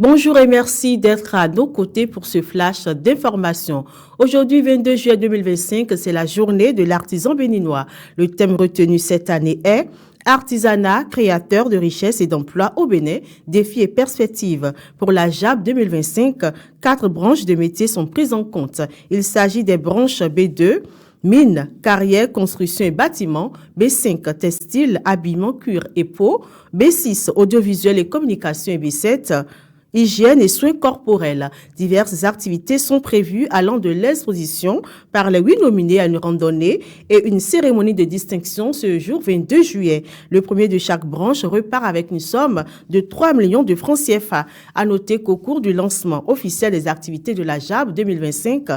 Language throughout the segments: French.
Bonjour et merci d'être à nos côtés pour ce flash d'information. Aujourd'hui, 22 juillet 2025, c'est la journée de l'artisan béninois. Le thème retenu cette année est Artisanat, créateur de richesses et d'emplois au Bénin, défis et perspectives. Pour la JAB 2025, 4 branches de métiers sont prises en compte. Il s'agit des branches B2, mines, carrières, construction et bâtiments, B5, textile, habillement, cuir et peau, B6, audiovisuel et communication et B7, hygiène et soins corporels. Diverses activités sont prévues allant de l'exposition par les 8 nominés à une randonnée et une cérémonie de distinction ce jour 22 juillet. Le premier de chaque branche repart avec une somme de 3 millions de francs CFA. À noter qu'au cours du lancement officiel des activités de la JAB 2025,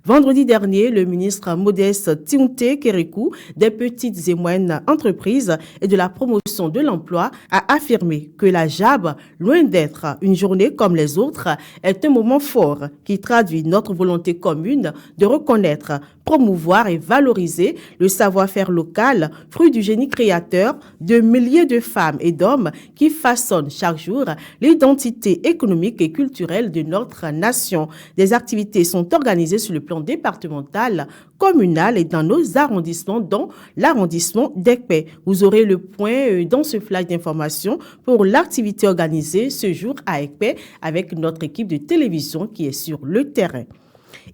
vendredi dernier, le ministre Modeste Tiunte Kérékou des petites et moyennes entreprises et de la promotion de l'emploi a affirmé que la JAB, loin d'être une journée comme les autres, est un moment fort qui traduit notre volonté commune de reconnaître, promouvoir et valoriser le savoir-faire local, fruit du génie créateur de milliers de femmes et d'hommes qui façonnent chaque jour l'identité économique et culturelle de notre nation. Des activités sont organisées sur le plan départemental, communal et dans nos arrondissements, dont l'arrondissement d'Ekpé. Vous aurez le point dans ce flash d'information pour l'activité organisée ce jour à Ekpé avec notre équipe de télévision qui est sur le terrain.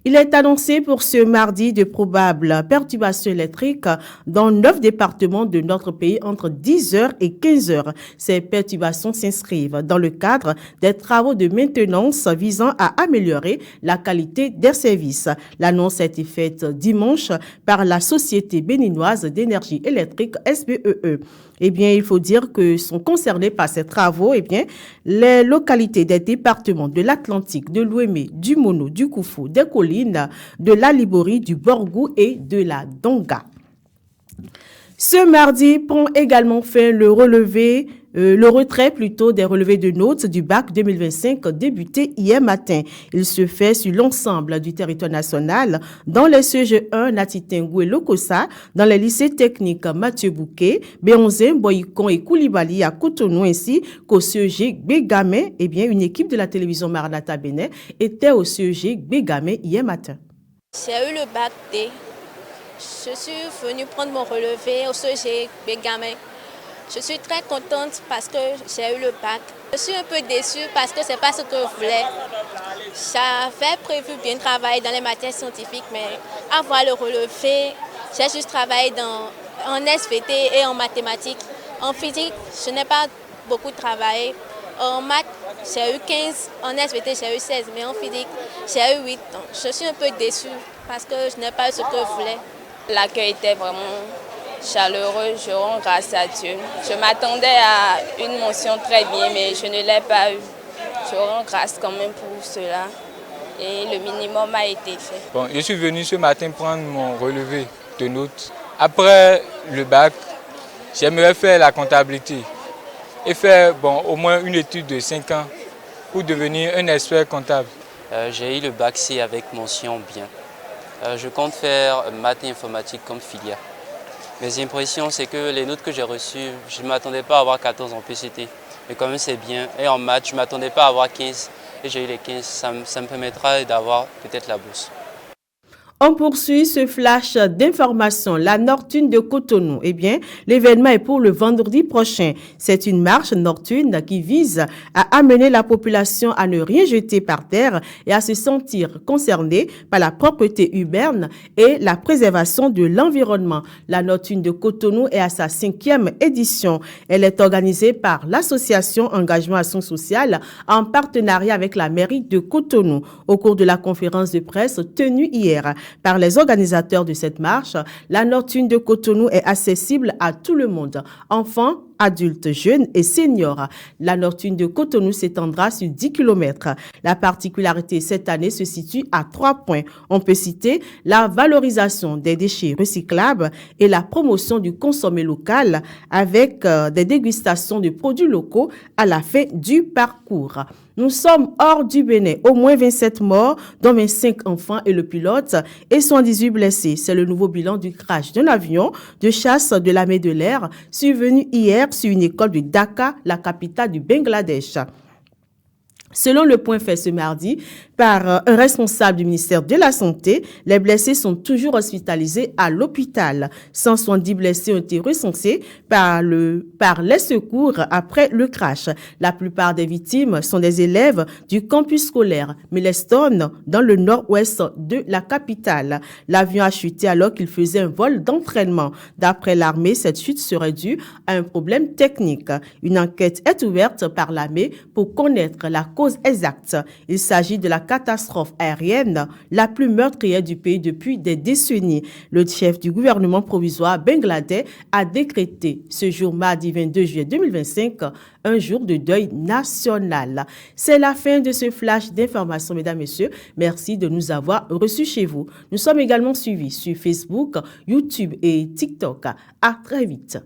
Il est annoncé pour ce mardi de probables perturbations électriques dans 9 départements de notre pays entre 10h et 15h. Ces perturbations s'inscrivent dans le cadre des travaux de maintenance visant à améliorer la qualité des services. L'annonce a été faite dimanche par la Société béninoise d'énergie électrique SBEE. Il faut dire que sont concernés par ces travaux, les localités des départements de l'Atlantique, de l'Ouémé, du Mono, du Koufou, des collines, de la Liborie, du Borgou et de la Donga. Ce mardi prend également fin le retrait des relevés de notes du bac 2025 débuté hier matin. Il se fait sur l'ensemble du territoire national, dans les CG1 Natitingou et Lokossa, dans les lycées techniques Mathieu Bouquet, Béonzé, Boyikon et Koulibaly à Cotonou, ainsi qu'au CEG Bégamé. Une équipe de la télévision Maranatha Bénin était au CEG Bégamé hier matin. J'ai eu le bac D. Je suis venue prendre mon relevé au CEG Bégamé. Je suis très contente parce que j'ai eu le bac. Je suis un peu déçue parce que ce n'est pas ce que je voulais. J'avais prévu bien travailler dans les matières scientifiques, mais avoir le relevé, j'ai juste travaillé en SVT et en mathématiques. En physique, je n'ai pas beaucoup travaillé. En maths, j'ai eu 15, en SVT, j'ai eu 16, mais en physique, j'ai eu 8. Donc, je suis un peu déçue parce que je n'ai pas eu ce que je voulais. L'accueil était vraiment chaleureux, je rends grâce à Dieu. Je m'attendais à une mention très bien, mais je ne l'ai pas eu. Je rends grâce quand même pour cela et le minimum a été fait. Je suis venu ce matin prendre mon relevé de notes. Après le bac, j'aimerais faire la comptabilité et faire au moins une étude de 5 ans pour devenir un expert comptable. J'ai eu le bac C avec mention bien. Je compte faire maths et informatique comme filière. Mes impressions, c'est que les notes que j'ai reçues, je ne m'attendais pas à avoir 14 en PCT. Mais quand même, c'est bien. Et en maths, je ne m'attendais pas à avoir 15. Et j'ai eu les 15. Ça me permettra d'avoir peut-être la bourse. On poursuit ce flash d'information. La Nocturne de Cotonou. L'événement est pour le vendredi prochain. C'est une marche nocturne qui vise à amener la population à ne rien jeter par terre et à se sentir concernée par la propreté urbaine et la préservation de l'environnement. La Nocturne de Cotonou est à sa 5e édition. Elle est organisée par l'association Engagement Action Sociale en partenariat avec la mairie de Cotonou. Au cours de la conférence de presse tenue hier par les organisateurs de cette marche, la Nocturne de Cotonou est accessible à tout le monde, enfants, adultes, jeunes et seniors. La Nocturne de Cotonou s'étendra sur 10 km. La particularité cette année se situe à 3 points. On peut citer la valorisation des déchets recyclables et la promotion du consommé local avec des dégustations de produits locaux à la fin du parcours. Nous sommes hors du Bénin. Au moins 27 morts, dont 25 enfants et le pilote, et 118 blessés. C'est le nouveau bilan du crash d'un avion de chasse de l'armée de l'air survenu hier sur une école de Dhaka, la capitale du Bangladesh. Selon le point fait ce mardi par un responsable du ministère de la Santé, les blessés sont toujours hospitalisés à l'hôpital. 170 blessés ont été recensés par les secours après le crash. La plupart des victimes sont des élèves du campus scolaire Millestone dans le nord-ouest de la capitale. L'avion a chuté alors qu'il faisait un vol d'entraînement. D'après l'armée, cette chute serait due à un problème technique. Une enquête est ouverte par l'armée pour connaître la cause exacte. Il s'agit de la catastrophe aérienne la plus meurtrière du pays depuis des décennies. Le chef du gouvernement provisoire bangladais a décrété ce jour mardi 22 juillet 2025 un jour de deuil national. C'est la fin de ce flash d'informations, mesdames, messieurs. Merci de nous avoir reçus chez vous. Nous sommes également suivis sur Facebook, YouTube et TikTok. À très vite.